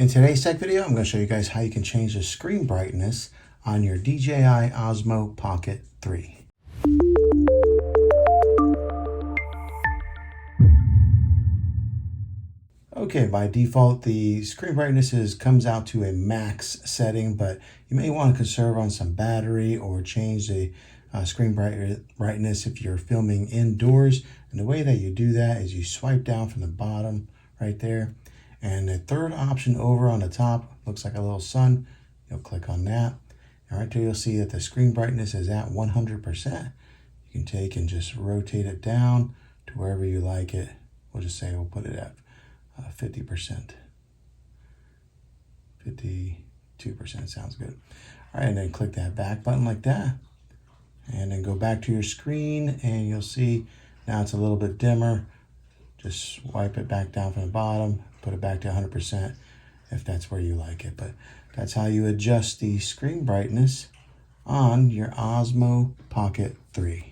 In today's tech video, I'm going to show you guys how you can change the screen brightness on your DJI Osmo Pocket 3. Okay, by default, the screen brightness comes out to a max setting, but you may want to conserve on some battery or change the screen brightness if you're filming indoors. And the way that you do that is you swipe down from the bottom right there. And the third option over on the top looks like a little sun. You'll click on that. And right there, you'll see that the screen brightness is at 100%. You can take and just rotate it down to wherever you like it. We'll just say we'll put it at 50%. 52% sounds good. All right, and then click that back button like that. And then go back to your screen and you'll see now it's a little bit dimmer. Just wipe it back down from the bottom, put it back to 100% if that's where you like it. But that's how you adjust the screen brightness on your Osmo Pocket 3.